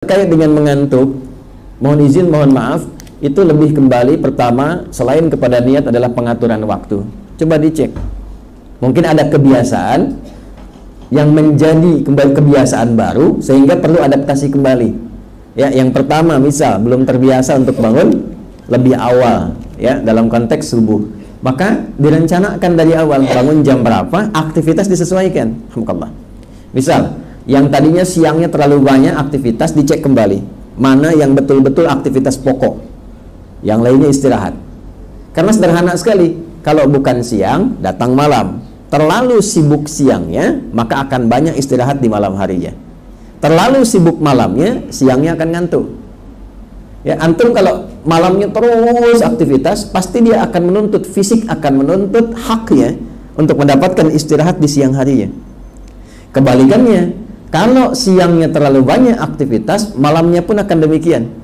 Terkait dengan mengantuk, mohon izin, mohon maaf, itu lebih kembali pertama, selain kepada niat adalah pengaturan waktu. Coba dicek. Mungkin ada kebiasaan yang menjadi kembali kebiasaan baru sehingga perlu adaptasi kembali. Ya, yang pertama misal belum terbiasa untuk bangun lebih awal, ya, dalam konteks subuh. Maka direncanakan dari awal bangun jam berapa, aktivitas disesuaikan. Alhamdulillah. Misal yang tadinya siangnya terlalu banyak aktivitas, dicek kembali mana yang betul-betul aktivitas pokok, yang lainnya istirahat. Karena sederhana sekali, kalau bukan siang datang malam. Terlalu sibuk siangnya, maka akan banyak istirahat di malam harinya. Terlalu sibuk malamnya, siangnya akan ngantuk. Ya, antum kalau malamnya terus aktivitas, pasti dia akan menuntut, fisik akan menuntut haknya untuk mendapatkan istirahat di siang harinya. Kebalikannya, kalau siangnya terlalu banyak aktivitas, malamnya pun akan demikian.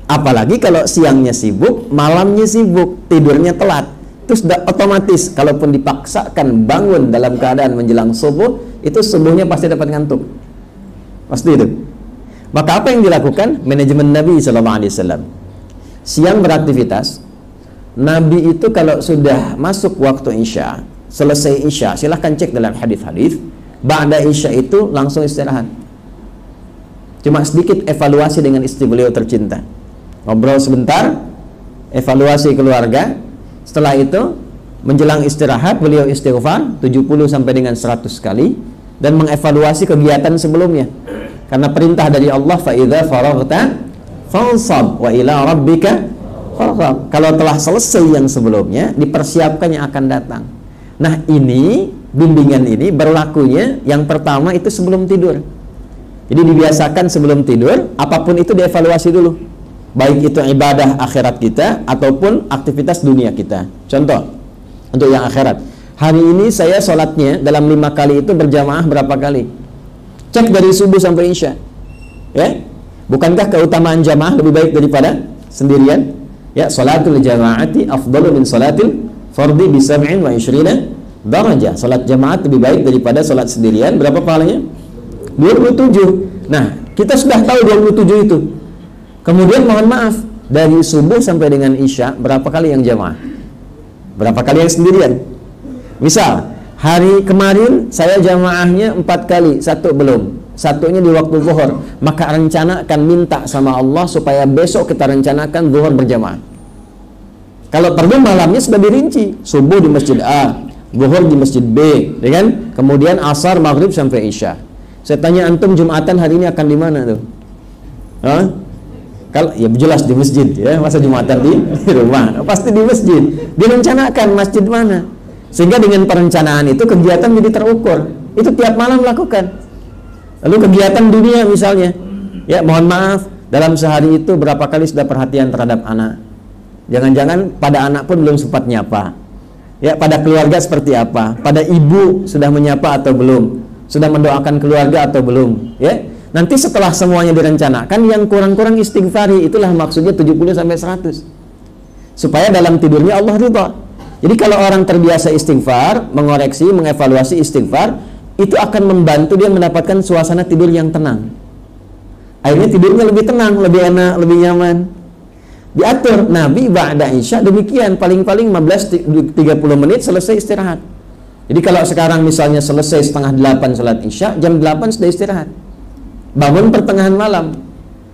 Apalagi kalau siangnya sibuk, malamnya sibuk, tidurnya telat. Itu sudah otomatis, kalaupun dipaksakan bangun dalam keadaan menjelang subuh, itu subuhnya pasti dapat ngantuk. Pasti itu. Maka apa yang dilakukan? Manajemen Nabi SAW. Siang beraktivitas. Nabi itu kalau sudah masuk waktu Isya, selesai Isya, silahkan cek dalam hadis-hadis, ba'da Isya itu langsung istirahat. Cuma sedikit evaluasi dengan istri beliau tercinta. Ngobrol sebentar, evaluasi keluarga. Setelah itu menjelang istirahat beliau istighfar 70 sampai dengan 100 kali dan mengevaluasi kegiatan sebelumnya. Karena perintah dari Allah, fa idza faraghta fansab wa ila rabbika farghab. Kalau telah selesai yang sebelumnya, dipersiapkan yang akan datang. Nah, ini bimbingan ini berlakunya yang pertama itu sebelum tidur. Jadi dibiasakan sebelum tidur, apapun itu dievaluasi dulu. Baik itu ibadah akhirat kita ataupun aktivitas dunia kita. Contoh, untuk yang akhirat, hari ini saya sholatnya dalam 5 kali itu berjamaah berapa kali? Cek dari subuh sampai isya. Ya, bukankah keutamaan jamaah lebih baik daripada sendirian? Ya, sholatul jamaati afdalu min sholatil fardhi bi 27 darajah. Salat jamaah lebih baik daripada salat sendirian. Berapa pahalanya? 27. Nah, kita sudah tahu 27 itu. Kemudian mohon maaf, dari subuh sampai dengan isya berapa kali yang jamaah? Berapa kali yang sendirian? Misal, hari kemarin saya jamaahnya 4 kali, 1 belum. Satunya di waktu zuhur. Maka rencanakan, minta sama Allah supaya besok kita rencanakan zuhur berjamaah. Kalau perlu malamnya sudah dirinci. Subuh di masjid A, zuhur di masjid B, ya kan? Kemudian asar, maghrib sampai isya. Saya tanya antum Jumatan hari ini akan di mana tuh? Hah? Kalau ya jelas di masjid, ya, masa Jumatan di rumah? Pasti di masjid. Direncanakan masjid mana? Sehingga dengan perencanaan itu kegiatan jadi terukur. Itu tiap malam lakukan. Lalu kegiatan dunia misalnya, ya mohon maaf, dalam sehari itu berapa kali sudah perhatian terhadap anak? Jangan-jangan pada anak pun belum sempat nyapa. Ya, pada keluarga seperti apa? Pada ibu sudah menyapa atau belum? Sudah mendoakan keluarga atau belum? Ya. Nanti setelah semuanya direncanakan, yang kurang-kurang istighfari, itulah maksudnya 70 sampai 100. Supaya dalam tidurnya Allah ridha. Jadi kalau orang terbiasa istighfar, mengoreksi, mengevaluasi istighfar, itu akan membantu dia mendapatkan suasana tidur yang tenang. Akhirnya tidurnya lebih tenang, lebih enak, lebih nyaman. Diatur Nabi ba'da isya demikian, paling-paling 15-30 menit selesai istirahat. Jadi kalau sekarang misalnya selesai setengah 8 salat isya, jam 8 sudah istirahat. Bangun pertengahan malam.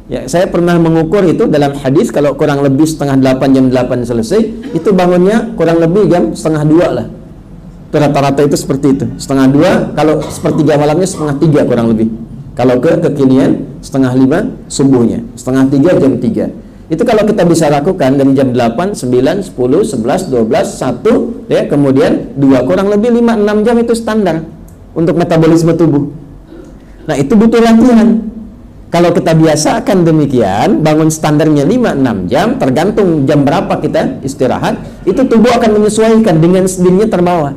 Ya, saya pernah mengukur itu dalam hadis, kalau kurang lebih setengah 8, jam 8 selesai, itu bangunnya kurang lebih jam setengah 2 lah. Itu rata-rata itu seperti itu. Setengah 2, kalau sepertiga malamnya setengah 3 kurang lebih. Kalau kekinian setengah 5 subuhnya, setengah 3 jam 3. Itu kalau kita bisa lakukan dari jam 8, 9, 10, 11, 12, 1, ya, kemudian 2, kurang lebih 5, 6 jam itu standar untuk metabolisme tubuh. Nah, itu butuh latihan. Kalau kita biasakan demikian, bangun standarnya 5-6 jam, tergantung jam berapa kita istirahat, itu tubuh akan menyesuaikan, dengan sendirinya terbawa.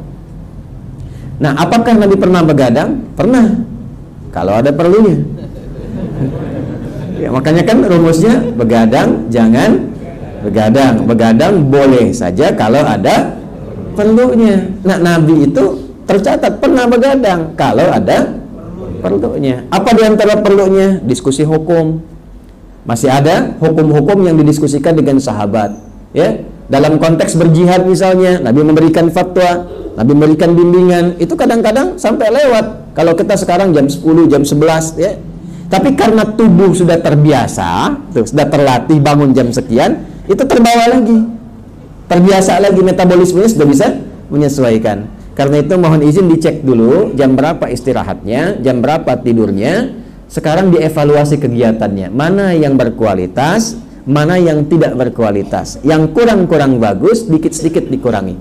Nah, apakah Nabi pernah begadang? Pernah. Kalau ada perlunya. Ya, makanya kan rumusnya begadang jangan begadang. Begadang boleh saja kalau ada perlunya. Nah, Nabi itu tercatat pernah begadang kalau ada perlunya. Apa di antara perlunya? Diskusi hukum, Masih ada hukum-hukum yang didiskusikan dengan sahabat, ya. Dalam konteks berjihad misalnya, Nabi memberikan fatwa, Nabi memberikan bimbingan, itu kadang-kadang sampai lewat. Kalau kita sekarang jam 10, jam 11, ya. Tapi karena tubuh sudah terbiasa, sudah terlatih bangun jam sekian, itu terbawa lagi. Terbiasa lagi, metabolismenya sudah bisa menyesuaikan. Karena itu mohon izin dicek dulu jam berapa istirahatnya, jam berapa tidurnya. Sekarang dievaluasi kegiatannya, mana yang berkualitas, mana yang tidak berkualitas. Yang kurang-kurang bagus, sedikit-sedikit dikurangi.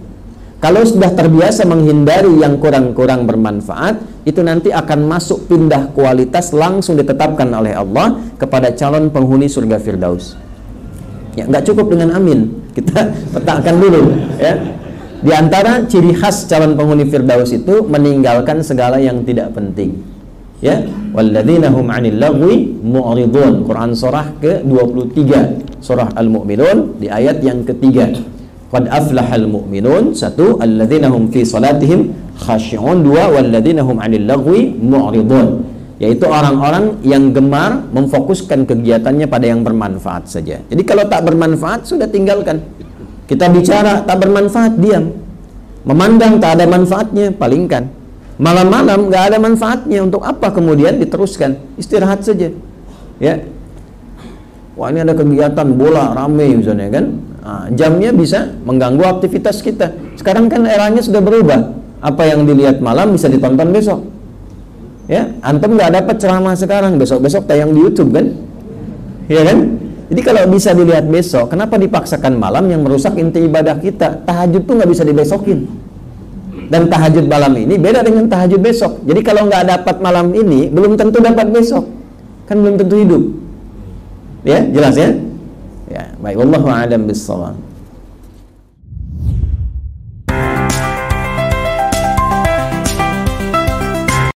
Kalau sudah terbiasa menghindari yang kurang-kurang bermanfaat, itu nanti akan masuk pindah kualitas langsung ditetapkan oleh Allah kepada calon penghuni surga Firdaus. Ya, nggak cukup dengan amin, kita petakan dulu, ya. Di antara ciri khas calon penghuni Firdaus itu meninggalkan segala yang tidak penting. Ya, walladzina hum 'anil lagwi mu'ridun. Quran surah ke-23, surah Al-Mu'minun di ayat yang ketiga. Qad aflahal mu'minun, 1, alladzina hum fi salatihim khashi'un, 2, walladzina hum 'anil lagwi mu'ridun, yaitu orang-orang yang gemar memfokuskan kegiatannya pada yang bermanfaat saja. Jadi kalau tak bermanfaat sudah tinggalkan. Kita bicara tak bermanfaat, diam. Memandang tak ada manfaatnya, palingkan. Malam-malam nggak ada manfaatnya, untuk apa kemudian diteruskan? Istirahat saja. Ya. Wah, ini ada kegiatan bola rame misalnya kan. Nah, jamnya bisa mengganggu aktivitas kita. Sekarang kan eranya sudah berubah. Apa yang dilihat malam bisa ditonton besok. Ya, antum nggak dapat ceramah sekarang, besok-besok tayang di YouTube kan? Ya kan? Jadi kalau bisa dilihat besok, kenapa dipaksakan malam yang merusak inti ibadah kita? Tahajud tuh nggak bisa dibesokin. Dan tahajud malam ini beda dengan tahajud besok. Jadi kalau nggak dapat malam ini, belum tentu dapat besok. Kan belum tentu hidup. Ya, jelas ya? Ya, baik. Wallahu a'lam bishawab.